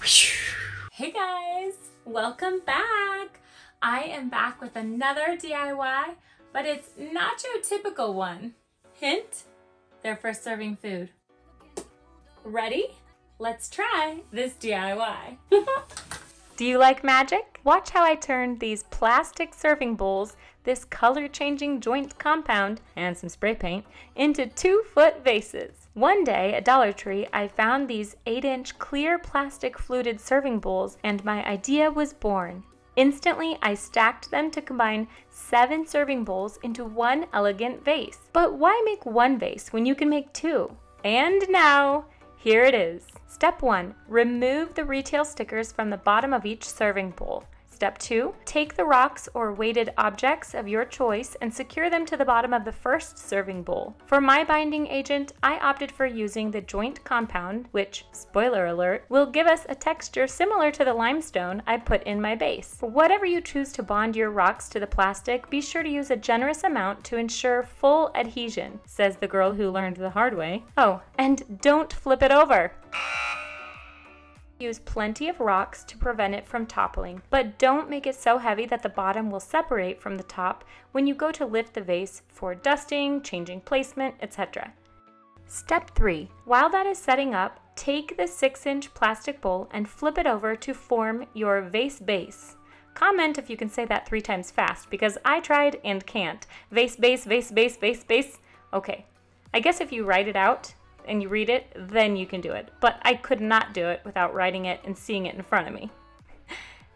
Hey guys, welcome back. I am back with another DIY, but it's not your typical one. Hint, they're for serving food. Ready? Let's try this DIY. Do you like magic? Watch how I turned these plastic serving bowls, this color-changing joint compound, and some spray paint, into 2-foot vases. One day at Dollar Tree, I found these 8-inch clear plastic fluted serving bowls, and my idea was born. Instantly, I stacked them to combine 7 serving bowls into one elegant vase. But why make one vase when you can make 2? And now, here it is. Step 1, remove the retail stickers from the bottom of each serving bowl. Step 2, take the rocks or weighted objects of your choice and secure them to the bottom of the first serving bowl. For my binding agent, I opted for using the joint compound, which, spoiler alert, will give us a texture similar to the limestone I put in my base. For whatever you choose to bond your rocks to the plastic, be sure to use a generous amount to ensure full adhesion, says the girl who learned the hard way. Oh, and don't flip it over! Use plenty of rocks to prevent it from toppling, but don't make it so heavy that the bottom will separate from the top when you go to lift the vase for dusting, changing placement, etc. Step 3. While that is setting up, take the 6-inch plastic bowl and flip it over to form your vase base. Comment if you can say that 3 times fast, because I tried and can't. Vase base, vase base, vase base. Okay, I guess if you write it out and you read it, then you can do it. But I could not do it without writing it and seeing it in front of me.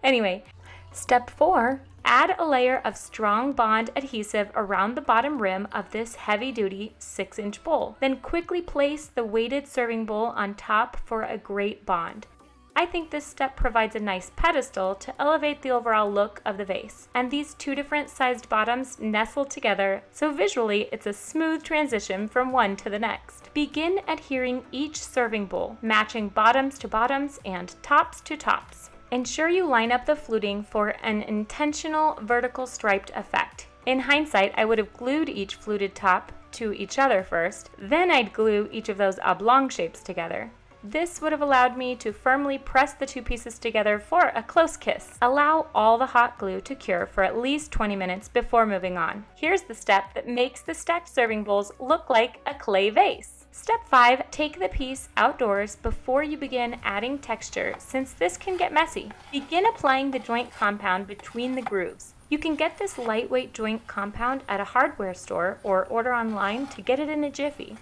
Anyway, step 4, add a layer of strong bond adhesive around the bottom rim of this heavy-duty 6-inch bowl. Then quickly place the weighted serving bowl on top for a great bond. I think this step provides a nice pedestal to elevate the overall look of the vase. And these 2 different sized bottoms nestle together, so visually it's a smooth transition from one to the next. Begin adhering each serving bowl, matching bottoms to bottoms and tops to tops. Ensure you line up the fluting for an intentional vertical striped effect. In hindsight, I would have glued each fluted top to each other first, then I'd glue each of those oblong shapes together. This would have allowed me to firmly press the 2 pieces together for a close kiss. Allow all the hot glue to cure for at least 20 minutes before moving on. Here's the step that makes the stacked serving bowls look like a clay vase. Step 5, take the piece outdoors before you begin adding texture, since this can get messy. Begin applying the joint compound between the grooves. You can get this lightweight joint compound at a hardware store or order online to get it in a jiffy.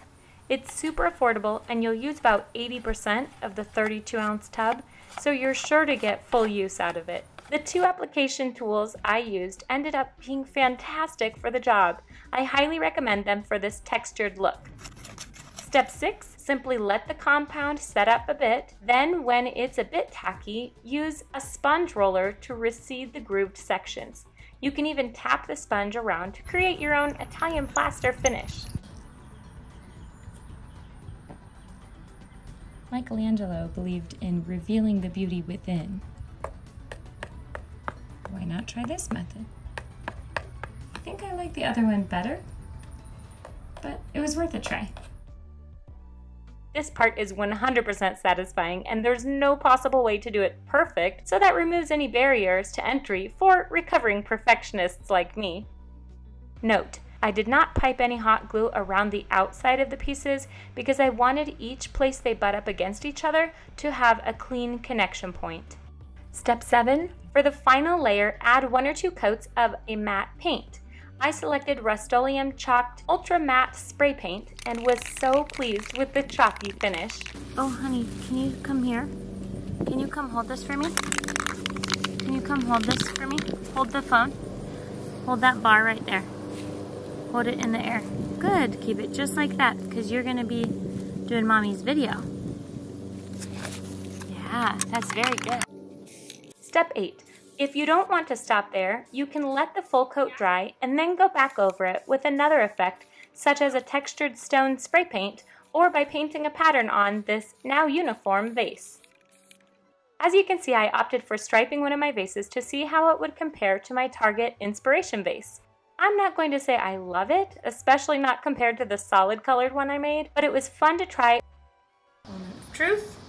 It's super affordable and you'll use about 80% of the 32-ounce tub, so you're sure to get full use out of it. The 2 application tools I used ended up being fantastic for the job. I highly recommend them for this textured look. Step 6, simply let the compound set up a bit. Then when it's a bit tacky, use a sponge roller to recede the grooved sections. You can even tap the sponge around to create your own Italian plaster finish. Michelangelo believed in revealing the beauty within. Why not try this method? I think I like the other one better, but it was worth a try. This part is 100% satisfying, and there's no possible way to do it perfect, so that removes any barriers to entry for recovering perfectionists like me. Note: I did not pipe any hot glue around the outside of the pieces because I wanted each place they butt up against each other to have a clean connection point. Step 7. For the final layer, add 1 or 2 coats of a matte paint. I selected Rust-Oleum Chalked Ultra Matte Spray Paint and was so pleased with the chalky finish. Oh honey, can you come here? Can you come hold this for me? Can you come hold this for me? Hold the phone. Hold that bar right there. Hold it in the air. Good, keep it just like that because you're gonna be doing mommy's video. Yeah, that's very good. Step 8. If you don't want to stop there, you can let the full coat dry and then go back over it with another effect, such as a textured stone spray paint or by painting a pattern on this now uniform vase. As you can see, I opted for striping one of my vases to see how it would compare to my Target inspiration vase. I'm not going to say I love it, especially not compared to the solid colored one I made, but it was fun to try. Truth?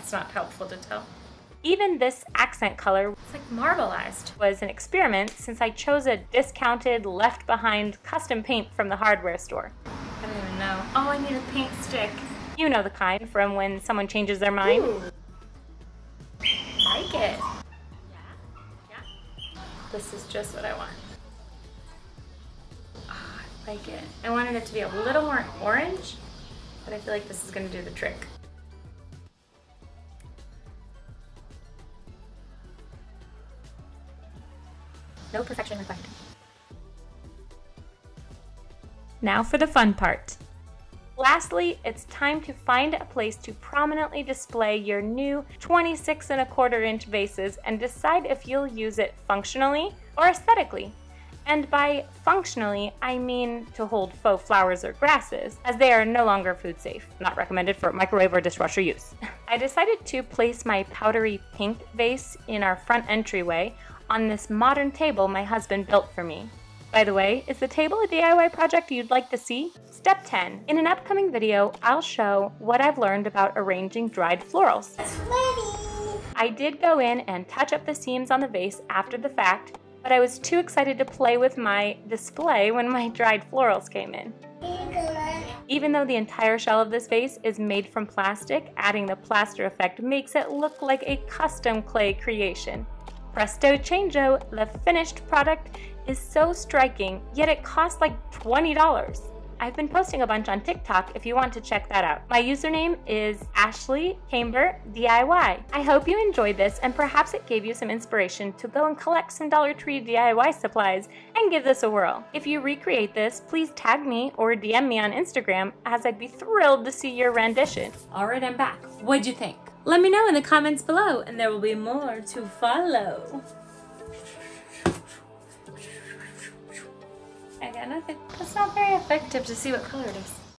That's not helpful to tell. Even this accent color, it's like marbleized, was an experiment since I chose a discounted, left-behind custom paint from the hardware store. I don't even know. Oh, I need a paint stick. You know the kind from when someone changes their mind. Ooh. Like it. Yeah? This is just what I want. Oh, I like it. I wanted it to be a little more orange, but I feel like this is going to do the trick. No perfection required. Now for the fun part. Lastly, it's time to find a place to prominently display your new 26¼ inch vases and decide if you'll use it functionally or aesthetically. And by functionally, I mean to hold faux flowers or grasses, as they are no longer food safe, not recommended for microwave or dishwasher use. I decided to place my powdery pink vase in our front entryway on this modern table my husband built for me. By the way, is the table a DIY project you'd like to see? Step 10. In an upcoming video, I'll show what I've learned about arranging dried florals. It's ready! I did go in and touch up the seams on the vase after the fact, but I was too excited to play with my display when my dried florals came in. Even though the entire shell of this vase is made from plastic, adding the plaster effect makes it look like a custom clay creation. Presto changeo, the finished product is so striking, yet it costs like $20. I've been posting a bunch on TikTok if you want to check that out. My username is Ashley Camber DIY. I hope you enjoyed this and perhaps it gave you some inspiration to go and collect some Dollar Tree DIY supplies and give this a whirl. If you recreate this, please tag me or DM me on Instagram, as I'd be thrilled to see your rendition. Alright, I'm back. What'd you think? Let me know in the comments below, and there will be more to follow. I got nothing. That's not very effective to see what color it is.